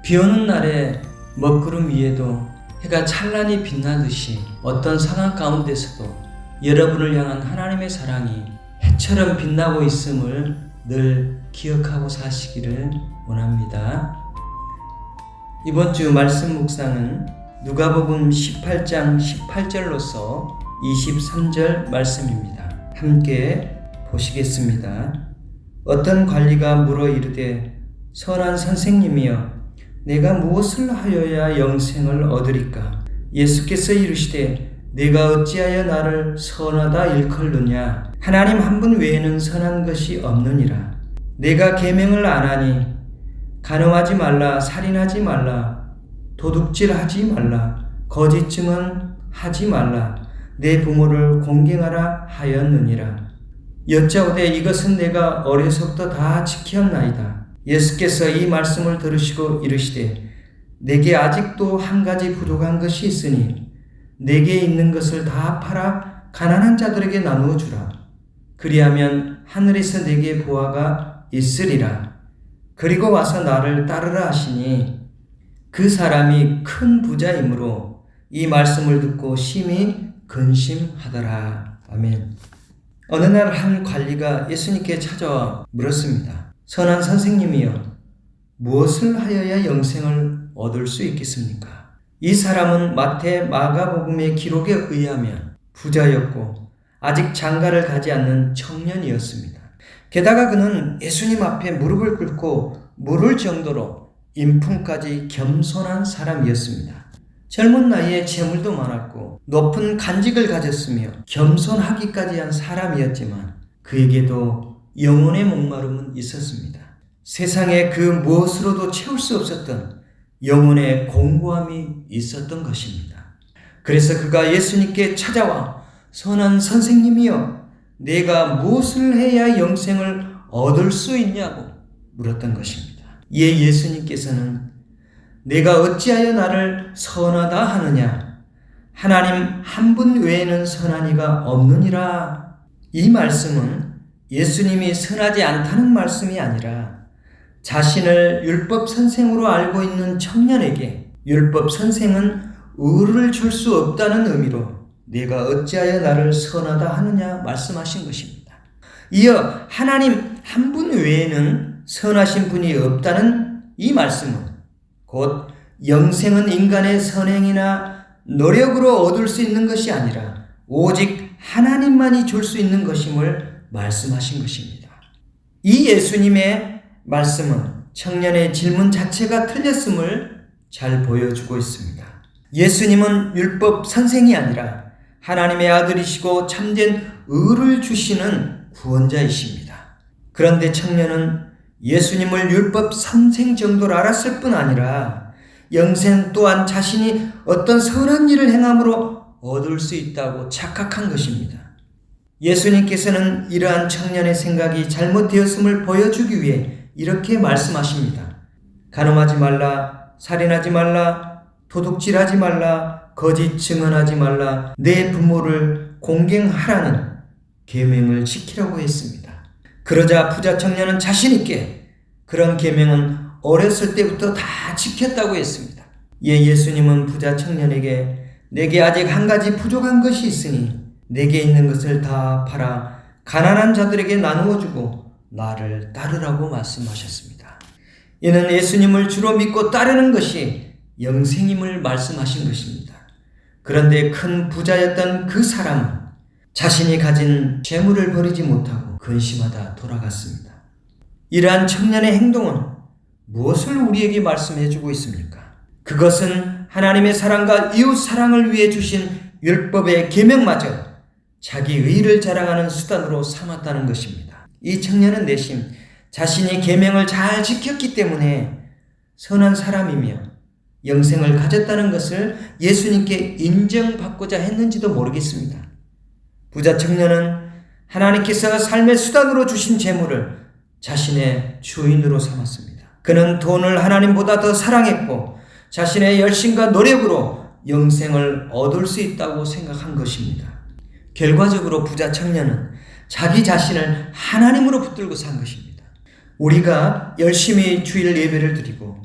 비오는 날에 먹구름 위에도 해가 찬란히 빛나듯이 어떤 상황 가운데서도 여러분을 향한 하나님의 사랑이 해처럼 빛나고 있음을 늘 기억하고 사시기를 원합니다. 이번 주 말씀 묵상은 누가복음 18장 18절로서 23절 말씀입니다. 함께 보시겠습니다. 어떤 관리가 물어 이르되 선한 선생님이여 내가 무엇을 하여야 영생을 얻으리까? 예수께서 이르시되 내가 어찌하여 나를 선하다 일컬느냐? 하나님 한 분 외에는 선한 것이 없느니라. 내가 계명을 안 하니 간음하지 말라, 살인하지 말라, 도둑질하지 말라, 거짓 증언하지 말라, 내 부모를 공경하라 하였느니라. 여짜오되 이것은 내가 어려서부터 다 지켰나이다. 예수께서 이 말씀을 들으시고 이르시되 내게 아직도 한 가지 부족한 것이 있으니 내게 있는 것을 다 팔아 가난한 자들에게 나누어 주라. 그리하면 하늘에서 내게 보화가 있으리라. 그리고 와서 나를 따르라 하시니 그 사람이 큰 부자이므로 이 말씀을 듣고 심히 근심하더라. 아멘. 어느 날 한 관리가 예수님께 찾아와 물었습니다. 선한 선생님이여, 무엇을 하여야 영생을 얻을 수 있겠습니까? 이 사람은 마태, 마가복음의 기록에 의하면 부자였고 아직 장가를 가지 않는 청년이었습니다. 게다가 그는 예수님 앞에 무릎을 꿇고 물을 정도로 인품까지 겸손한 사람이었습니다. 젊은 나이에 재물도 많았고 높은 간직을 가졌으며 겸손하기까지 한 사람이었지만 그에게도 영혼의 목마름은 있었습니다. 세상에 그 무엇으로도 채울 수 없었던 영혼의 공고함이 있었던 것입니다. 그래서 그가 예수님께 찾아와 선한 선생님이여 내가 무엇을 해야 영생을 얻을 수 있냐고 물었던 것입니다. 이에 예수님께서는 내가 어찌하여 나를 선하다 하느냐? 하나님 한 분 외에는 선한 이가 없느니라. 이 말씀은 예수님이 선하지 않다는 말씀이 아니라 자신을 율법 선생으로 알고 있는 청년에게 율법 선생은 의를 줄 수 없다는 의미로 내가 어찌하여 나를 선하다 하느냐 말씀하신 것입니다. 이어 하나님 한 분 외에는 선하신 분이 없다는 이 말씀은 곧 영생은 인간의 선행이나 노력으로 얻을 수 있는 것이 아니라 오직 하나님만이 줄 수 있는 것임을 말씀하신 것입니다. 이 예수님의 말씀은 청년의 질문 자체가 틀렸음을 잘 보여주고 있습니다. 예수님은 율법 선생이 아니라 하나님의 아들이시고 참된 의를 주시는 구원자이십니다. 그런데 청년은 예수님을 율법 선생 정도로 알았을 뿐 아니라 영생 또한 자신이 어떤 선한 일을 행함으로 얻을 수 있다고 착각한 것입니다. 예수님께서는 이러한 청년의 생각이 잘못되었음을 보여주기 위해 이렇게 말씀하십니다. 간음하지 말라, 살인하지 말라, 도둑질하지 말라, 거짓 증언하지 말라, 내 부모를 공경하라는 계명을 지키라고 했습니다. 그러자 부자 청년은 자신 있게 그런 계명은 어렸을 때부터 다 지켰다고 했습니다. 이에 예수님은 부자 청년에게 내게 아직 한 가지 부족한 것이 있으니 내게 있는 것을 다 팔아 가난한 자들에게 나누어 주고 나를 따르라고 말씀하셨습니다. 이는 예수님을 주로 믿고 따르는 것이 영생임을 말씀하신 것입니다. 그런데 큰 부자였던 그 사람은 자신이 가진 재물을 버리지 못하고 근심하다 돌아갔습니다. 이러한 청년의 행동은 무엇을 우리에게 말씀해 주고 있습니까? 그것은 하나님의 사랑과 이웃 사랑을 위해 주신 율법의 계명마저 자기 의를 자랑하는 수단으로 삼았다는 것입니다. 이 청년은 내심 자신이 계명을 잘 지켰기 때문에 선한 사람이며 영생을 가졌다는 것을 예수님께 인정받고자 했는지도 모르겠습니다. 부자 청년은 하나님께서 삶의 수단으로 주신 재물을 자신의 주인으로 삼았습니다. 그는 돈을 하나님보다 더 사랑했고 자신의 열심과 노력으로 영생을 얻을 수 있다고 생각한 것입니다. 결과적으로 부자 청년은 자기 자신을 하나님으로 붙들고 산 것입니다. 우리가 열심히 주일 예배를 드리고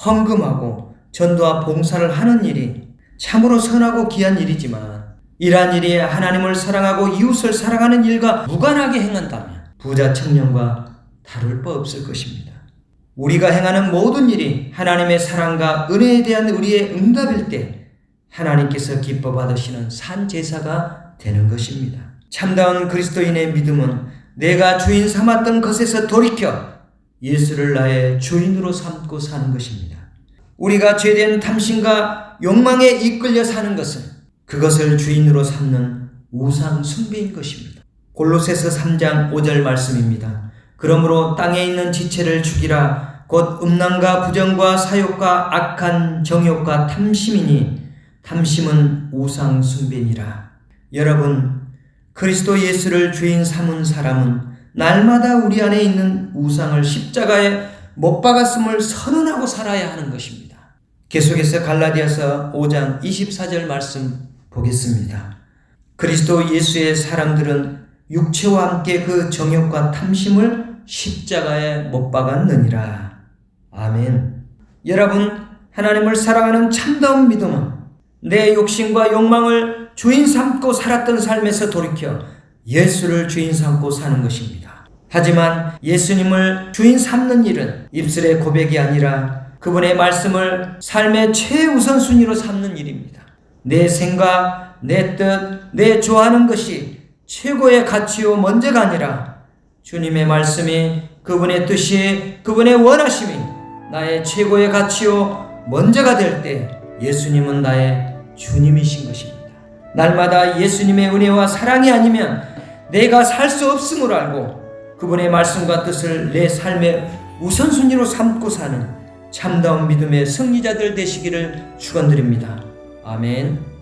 헌금하고 전도와 봉사를 하는 일이 참으로 선하고 귀한 일이지만 이러한 일이 하나님을 사랑하고 이웃을 사랑하는 일과 무관하게 행한다면 부자 청년과 다를 바 없을 것입니다. 우리가 행하는 모든 일이 하나님의 사랑과 은혜에 대한 우리의 응답일 때 하나님께서 기뻐 받으시는 산 제사가 되는 것입니다. 참다운 그리스도인의 믿음은 내가 주인 삼았던 것에서 돌이켜 예수를 나의 주인으로 삼고 사는 것입니다. 우리가 죄된 탐심과 욕망에 이끌려 사는 것은 그것을 주인으로 삼는 우상 숭배인 것입니다. 골로새서 3장 5절 말씀입니다. 그러므로 땅에 있는 지체를 죽이라. 곧 음란과 부정과 사욕과 악한 정욕과 탐심이니 탐심은 우상 숭배니라. 여러분, 그리스도 예수를 주인 삼은 사람은 날마다 우리 안에 있는 우상을 십자가에 못 박았음을 선언하고 살아야 하는 것입니다. 계속해서 갈라디아서 5장 24절 말씀 보겠습니다. 그리스도 예수의 사람들은 육체와 함께 그 정욕과 탐심을 십자가에 못 박았느니라. 아멘. 여러분, 하나님을 사랑하는 참다운 믿음은 내 욕심과 욕망을 주인 삼고 살았던 삶에서 돌이켜 예수를 주인 삼고 사는 것입니다. 하지만 예수님을 주인 삼는 일은 입술의 고백이 아니라 그분의 말씀을 삶의 최우선순위로 삼는 일입니다. 내 생각, 내 뜻, 내 좋아하는 것이 최고의 가치요 먼저가 아니라 주님의 말씀이, 그분의 뜻이, 그분의 원하심이 나의 최고의 가치요 먼저가 될 때 예수님은 나의 주님이신 것입니다. 날마다 예수님의 은혜와 사랑이 아니면 내가 살 수 없음을 알고 그분의 말씀과 뜻을 내 삶의 우선순위로 삼고 사는 참다운 믿음의 승리자들 되시기를 축원드립니다. 아멘.